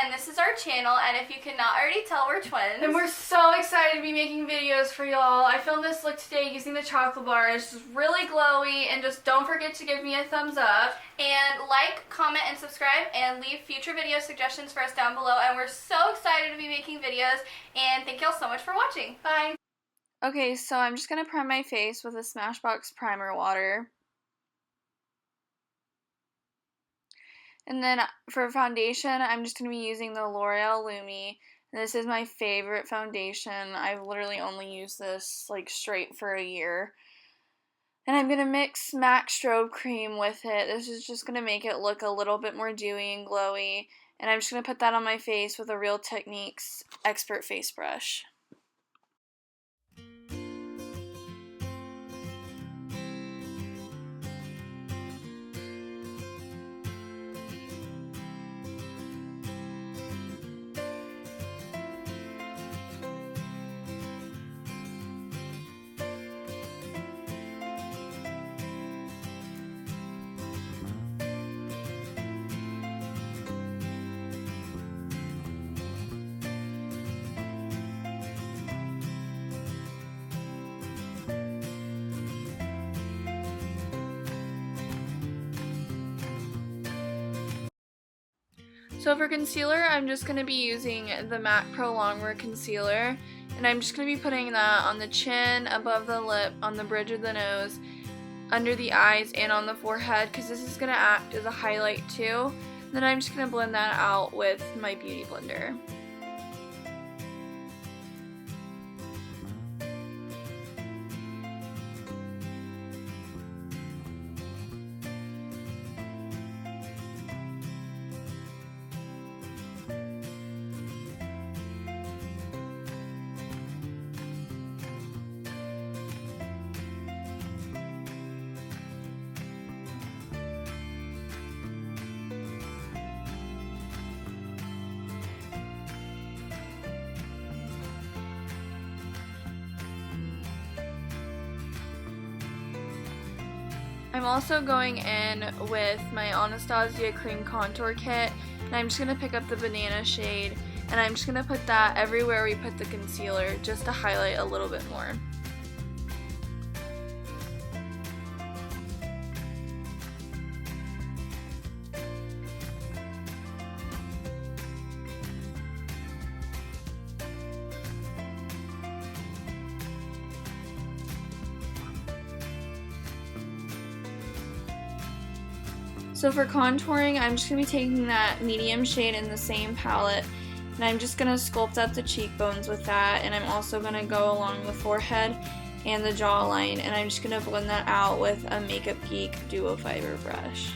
and this is our channel, and if you cannot already tell, we're twins. And we're so excited to be making videos for y'all. I filmed this look today using the chocolate bar. It's just really glowy, and just don't forget to give me a thumbs up. And like, comment, and subscribe, and leave future video suggestions for us down below, and we're so excited to be making videos, and thank y'all so much for watching. Bye! Okay, so I'm just going to prime my face with a Smashbox primer water. And then for foundation, I'm just going to be using the L'Oreal Lumi. This is my favorite foundation. I've literally only used this like straight for a year. And I'm going to mix MAC Strobe Cream with it. This is just going to make it look a little bit more dewy and glowy. And I'm just going to put that on my face with a Real Techniques Expert Face Brush. So for concealer, I'm just going to be using the MAC Prolongwear Concealer, and I'm just going to be putting that on the chin, above the lip, on the bridge of the nose, under the eyes, and on the forehead, because this is going to act as a highlight too. Then I'm just going to blend that out with my Beauty Blender. I'm also going in with my Anastasia Cream Contour Kit, and I'm just going to pick up the banana shade, and I'm just going to put that everywhere we put the concealer, just to highlight a little bit more. So for contouring, I'm just going to be taking that medium shade in the same palette, and I'm just going to sculpt out the cheekbones with that, and I'm also going to go along the forehead and the jawline, and I'm just going to blend that out with a Makeup Geek Duo Fiber brush.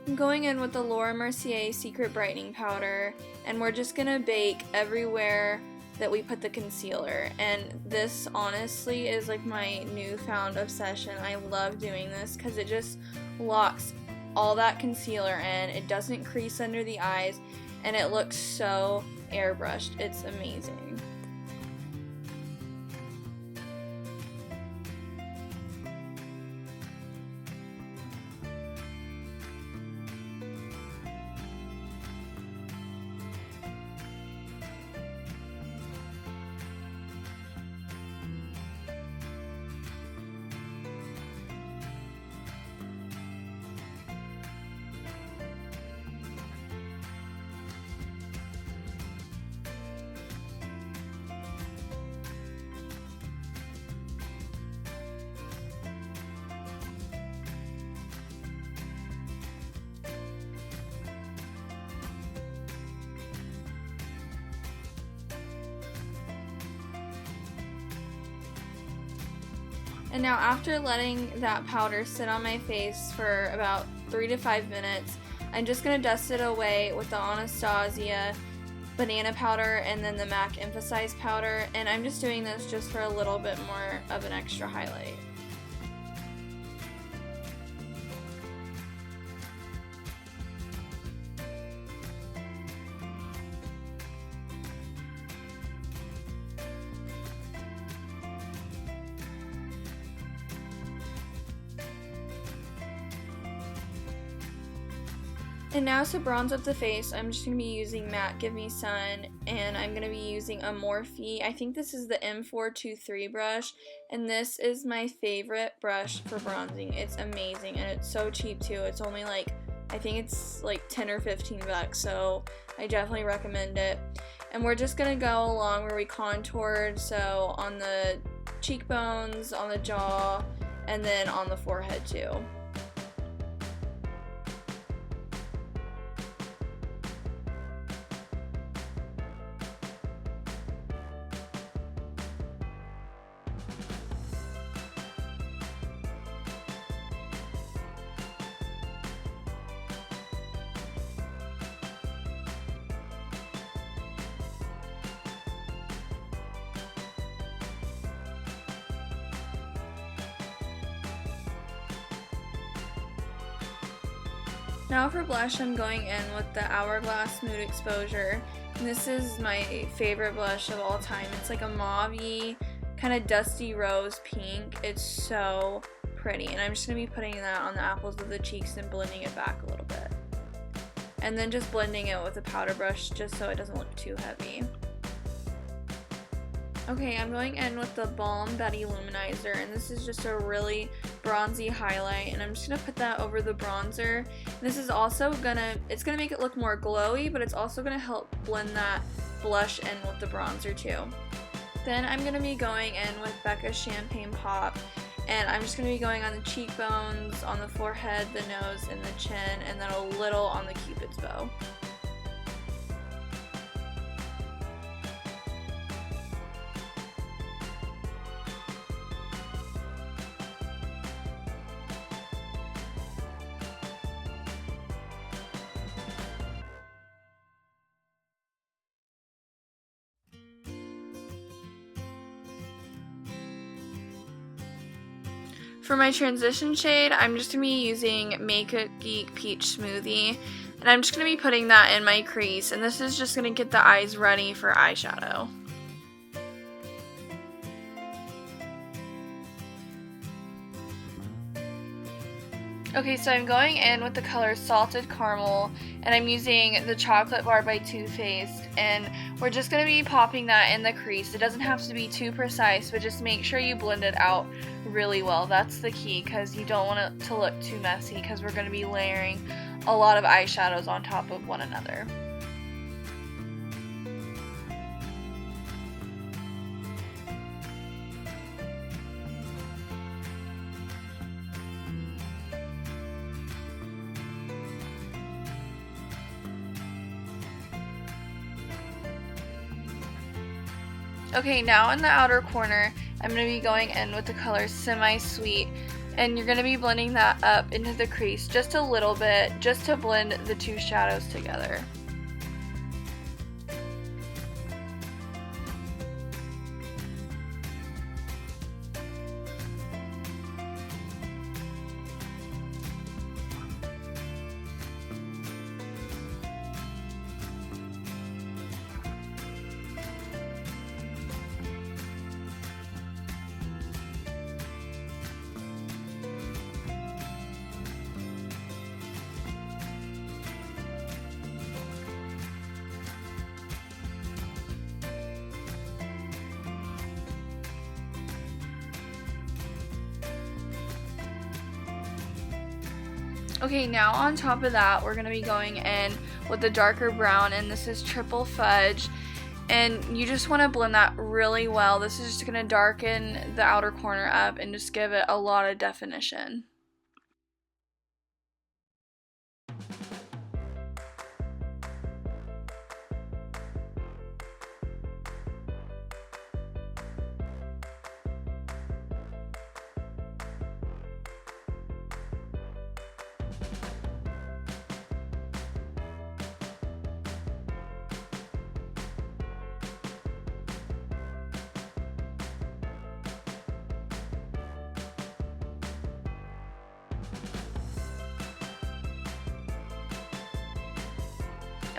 I'm going in with the Mercier Secret Brightening Powder, and we're just going to bake everywhere that we put the concealer. And this honestly is like my newfound obsession. I love doing this because it just locks all that concealer in. It doesn't crease under the eyes, and it looks so airbrushed. It's amazing. And now after letting that powder sit on my face for about 3 to 5 minutes, I'm just going to dust it away with the Anastasia banana powder and then the MAC Emphasize powder, and I'm just doing this just for a little bit more of an extra highlight. And now to bronze up the face, I'm just going to be using Matte Give Me Sun, and I'm going to be using a Morphe. I think this is the M423 brush, and this is my favorite brush for bronzing. It's amazing, and it's so cheap too. It's only like, I think it's like 10 or 15 bucks, so I definitely recommend it. And we're just going to go along where we contoured, so on the cheekbones, on the jaw, and then on the forehead too. Now for blush, I'm going in with the Hourglass Mood Exposure. And this is my favorite blush of all time. It's like a mauve-y, kind of dusty rose pink. It's so pretty. And I'm just going to be putting that on the apples of the cheeks and blending it back a little bit. And then just blending it with a powder brush just so it doesn't look too heavy. Okay, I'm going in with the Balm Betty Luminizer, and this is just a really bronzy highlight, and I'm just going to put that over the bronzer. This is also it's gonna make it look more glowy, but it's also going to help blend that blush in with the bronzer too. Then I'm going to be going in with Becca Champagne Pop, and I'm just going to be going on the cheekbones, on the forehead, the nose, and the chin, and then a little on the Cupid's bow. For my transition shade, I'm just going to be using Geek Peach Smoothie, and I'm just going to be putting that in my crease, and this is just going to get the eyes ready for eyeshadow. Okay, so I'm going in with the color Salted Caramel, and I'm using the Chocolate Bar by Too Faced, and we're just going to be popping that in the crease. It doesn't have to be too precise, but just make sure you blend it out really well. That's the key, because you don't want it to look too messy, because we're going to be layering a lot of eyeshadows on top of one another. Okay, now in the outer corner, I'm going to be going in with the color Semi-Sweet, and you're going to be blending that up into the crease just a little bit, just to blend the two shadows together. Okay, now on top of that, we're going to be going in with the darker brown, and this is Triple Fudge, and you just want to blend that really well. This is just going to darken the outer corner up and just give it a lot of definition.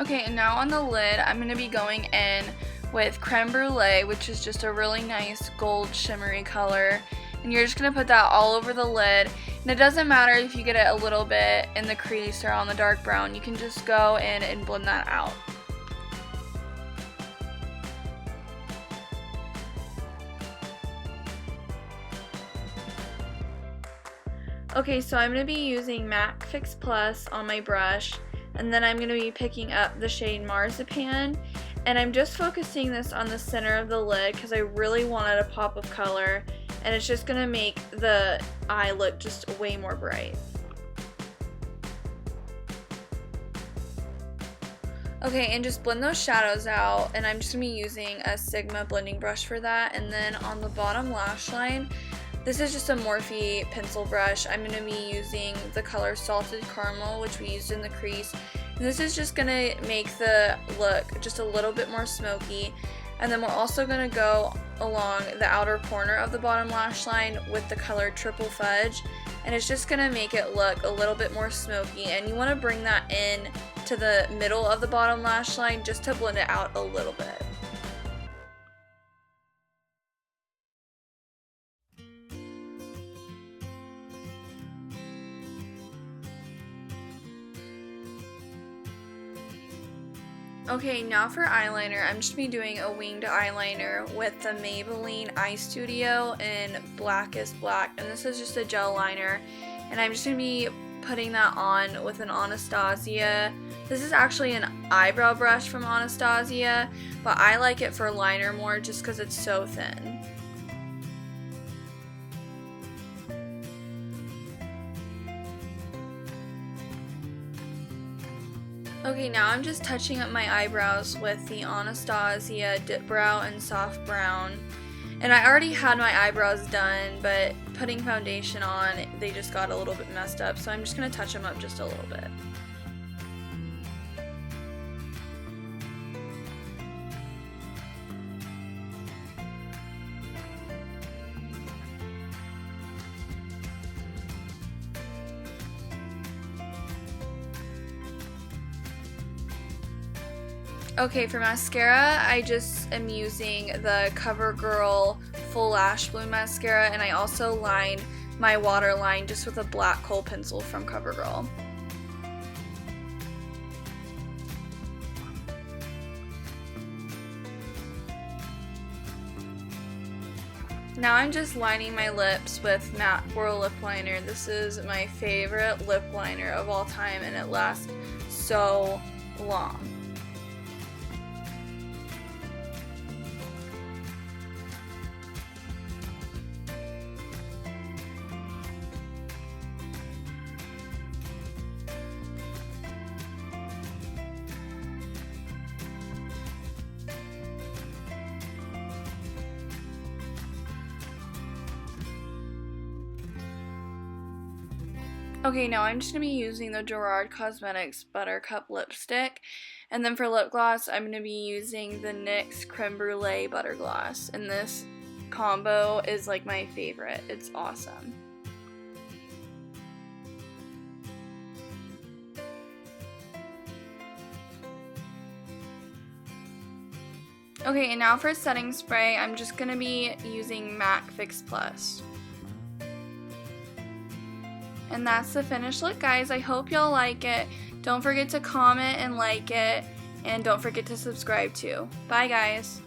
Okay, and now on the lid, I'm going to be going in with Creme Brûlée, which is just a really nice gold shimmery color. And you're just going to put that all over the lid. And it doesn't matter if you get it a little bit in the crease or on the dark brown. You can just go in and blend that out. Okay, so I'm going to be using MAC Fix Plus on my brush. And then I'm going to be picking up the shade Marzipan. And I'm just focusing this on the center of the lid because I really wanted a pop of color. And it's just going to make the eye look just way more bright. Okay, and just blend those shadows out. And I'm just going to be using a Sigma blending brush for that. And then on the bottom lash line, this is just a Morphe pencil brush. I'm going to be using the color Salted Caramel, which we used in the crease. And this is just going to make the look just a little bit more smoky. And then we're also going to go along the outer corner of the bottom lash line with the color Triple Fudge. And it's just going to make it look a little bit more smoky. And you want to bring that in to the middle of the bottom lash line just to blend it out a little bit. Okay, now for eyeliner, I'm just going to be doing a winged eyeliner with the Maybelline Eye Studio in Blackest Black, and this is just a gel liner, and I'm just going to be putting that on with an Anastasia. This is actually an eyebrow brush from Anastasia, but I like it for liner more just because it's so thin. Okay, now I'm just touching up my eyebrows with the Anastasia Dip Brow in Soft Brown. And I already had my eyebrows done, but putting foundation on, they just got a little bit messed up, so I'm just going to touch them up just a little bit. Okay, for mascara, I just am using the CoverGirl Full Lash Bloom Mascara, and I also lined my waterline just with a black kohl pencil from CoverGirl. Now I'm just lining my lips with matte Whirl lip liner. This is my favorite lip liner of all time, and it lasts so long. Okay, now I'm just going to be using the Gerard Cosmetics Butter Cup Lipstick. And then for lip gloss, I'm going to be using the NYX Creme Brûlée Butter Gloss. And this combo is like my favorite. It's awesome. Okay, and now for setting spray, I'm just going to be using MAC Fix Plus. And that's the finished look, guys. I hope y'all like it. Don't forget to comment and like it. And don't forget to subscribe too. Bye, guys.